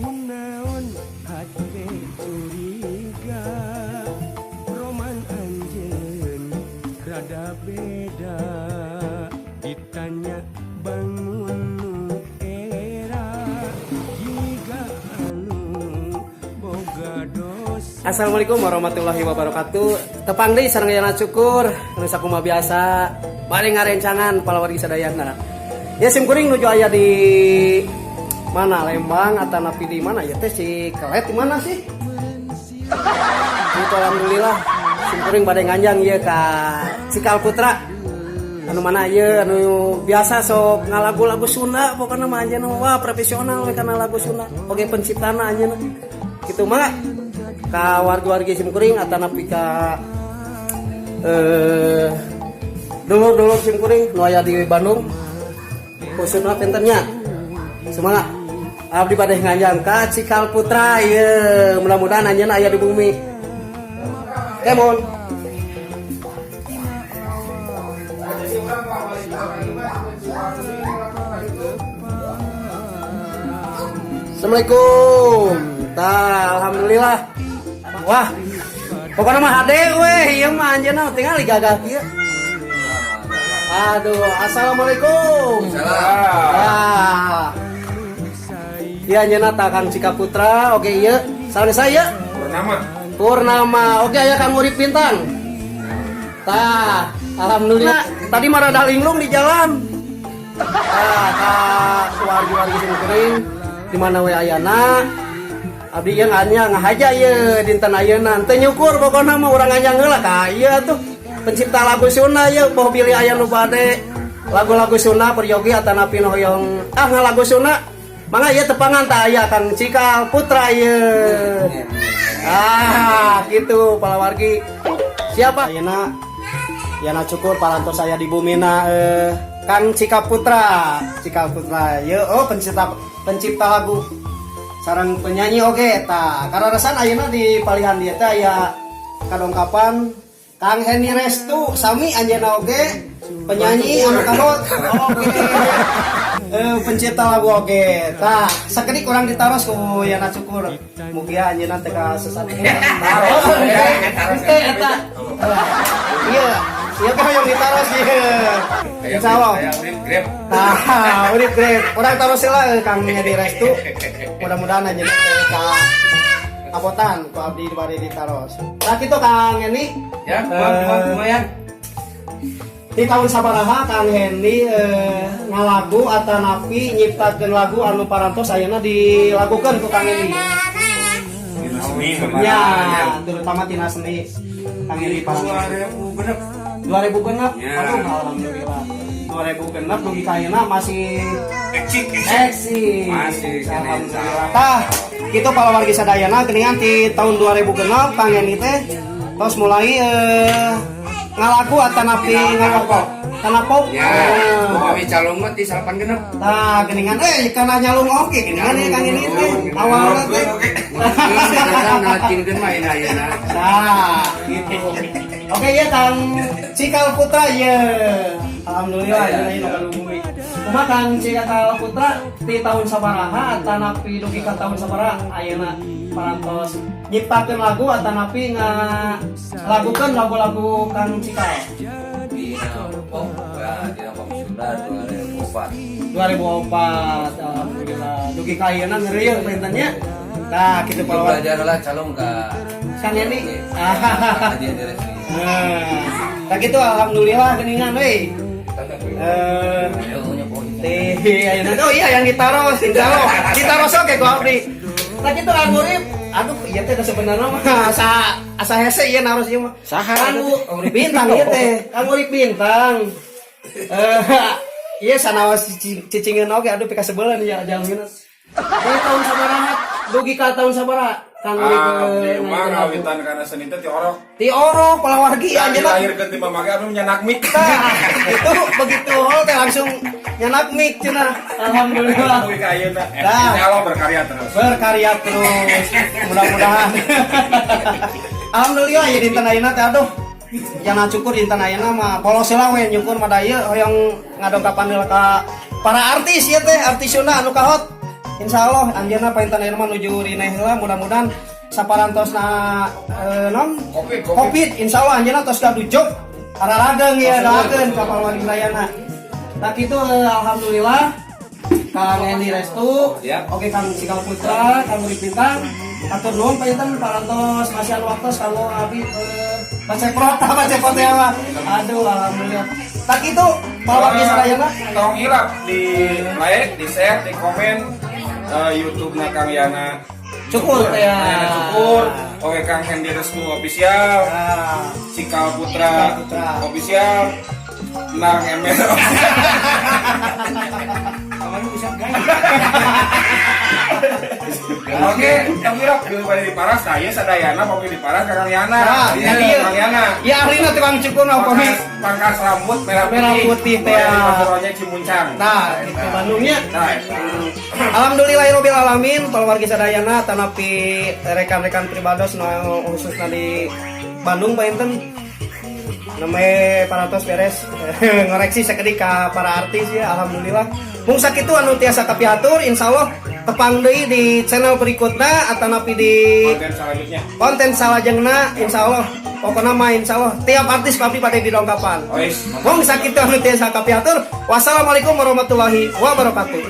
Kunaon hati curiga Roman anjeun rada beda ditanya bangun nu era jiga anu boga dosa. Assalamualaikum warahmatullahi wabarakatuh. Tepang deui sareng Yana Cukur anu sakumaha biasa bari ngarencangan palawargi sadayana. Ya simkuring nuju aya di mana Lembang atau napi di mana ya teh si Kelet di mana sih? Itu alhamdulillah simkuring bade nganjang ieu ka Cikal Putra. Anu mana ieu anu biasa sok ngalagu-lagu Sunda pokona mah anjeun wah profesional we kana lagu Sunda. Oge penciptana anjeun. Kitu mah ka wargi-wargi simkuring atau napi ka dulur-dulur simkuring nu aya di Bandung. Khususna pentennya. Semangat. Abdi bade nganjang ka Cikal Putra ieu mudah-mudahan anjeunna aya di bumi. Kemon. Assalamualaikum. Tah alhamdulillah. Wah. Pokona mah hade we ieu mah anjeunna tinggal digagah kieu. Aduh, assalamualaikum. Wah. Iya nyeuna Kang Cikal Putra, oke iya. Sanes saya Purnama. Oke aya Kang Urip Bintang. Tah, alhamdulillah. Tadi mah rada linglung di jalan. Tah, wargi-wargi simkuring di mana we ayana. Abdi yang anya ngahaja ieu dinten ayeuna. Teu nyukur pokona mah urang anyang heula ka ieu tuh. Pencipta lagu Sunda ieu poho pilih aya nu bade lagu-lagu Sunda peryogi atanapi nu hoyong ngalagu Sunda. Mangga ieu tepangan tah aya Kang Cikal Putra ieu. Gitu palawargi. Siapa? Ayeuna Yana Cukur parantos saya di bumina Kang Cikal Putra. Cikal Putra ieu pencipta lagu sareng penyanyi oge tah. Kararasan ayeuna di palihan dieu teh aya kadongkapan Kang Henny Restu sami anjeunna oge penyanyi anu kahot oge. Pencipta lagu oge. Tah, sakedik urang ditaros ku Yana Cukur. Mugi anjeunna teh ka sesatna. Eta. Iya, ieu teh hoyong ditaros ieu. Insyaallah. Urip grab. Tah, urip grab. Urang taros heula Kang Henny Restu. Mudah-mudahan anjeunna teh ka abotan ku abdi bari ditaros. Tah kitu Kang Henny. Ya, lumayan. Di tahun sabaraha Kang Henny ngalagu atau napi nyiptakeun lagu anu parantos ayeuna dilagukeun ku Kang Henny. Ya, terutama tina seni Kang Henny parantos. 2006. Ya. Aduh, alhamdulillah. 2006 dugi ka ayeuna masih eksis. Masih alhamdulillah. Tah, kitu palawargi sadayana geuningan ti tahun 2006 Kang Henny teh tos mulai ngalagu atau napi ngalapok kanapok ya kami calung mah di 86. nah geningan karena nyalung oke geningan ya Kang ini teh awalnya teh sekarang nalakinkeun mah ayeuna nah gitu oke ya Kang Cikal Putra ya alhamdulillah ya nu bumi kumaha Kang Cikal Putra di tahun sabaraha atau napi dugi ka tahun sabaraha ayeuna parantos nyiptakeun lagu atau napi ngalagukeun lagu-lagu Kang Cikal. di pop Sunda 2004 alhamdulillah dugi ka ayeuna ngeureuyeuh pentennya. Nah kitu palawan belajar lah calung ka Kang Henny. Nah kitu alhamdulillah geuningan euy. Ayeuna oh iya yang ditaros insyaallah ditaros oke ku abdi. Nah kitu Kang Urip aduh iya teh sebenarnya mah asa hese ieu naros ieu mah saha Kang Urip Bintang ieu teh Kang Urip Bintang ieu sanaos cicingeun oge aduh pika sebeuleun ya jalmina di tahun sabaraha dugi ka tahun sabaraha Kang Urip mah ngawitan kana seni teh ti orok palawargi anjeunna lahirkeun ti mamage anu nyanak mik itu begitu teh langsung nyanak mik cenah alhamdulillah kuwi ka ayeuna insyaallah berkarya terus mudah-mudahan alhamdulillah ya dinten ayeuna teh aduh Yana Cukur dinten ayeuna mah polos heula we nyukur mah da ieu hoyong ngadongkapan heula ka para artis ieu teh artis Sunda anu kahot insya Allah anjeunna paintan ayeuna menuju rineh heula mudah-mudahan saparantosna non Covid insya Allah anjeunna tos gadujog aralageng ya dahakeun ka Palwargi Sadayana. Nah kitu alhamdulillah Kang Endi Restu, oke Kang Cikal Putra, Kang Uri Bintang, atur nuhun painten parantos masihan waktu kanggo abi baceprot ya mah. Aduh alhamdulillah. Tak itu Palwargi Sadayana Tolong hilap di like, di share, di komen YouTube-na Kang Yana cukur ya. Yana Cukur, oke Kang Endi Restu official, Cikal Putra official, Nang Emel. Oke, yang kira pada di Paras, saya Sadayana, Pomi di Paras, Kang Yana. Kang Yana. Ya ahlina tukang cukur na Pomi. Pangkas rambut merah putih teh. Pokoknya Cimuncang. Nah, di Bandungnya. Nah, Alhamdulillahirabbil alamin Palwargi Sadayana tanapi rekan-rekan pribados nu khususna di Bandung painten namanya parantos beres ngoreksi sakedik ka para artis ya alhamdulillah. Mung sakitu anu tiasa kapiatur insyaallah tepang deui di channel berikutna atanapi di konten salajengna insyaallah. Pokona mah insyaallah tiap artis pasti pada didongkapan. Mung sakitu anu tiasa kapiatur. Wassalamualaikum warahmatullahi wabarakatuh.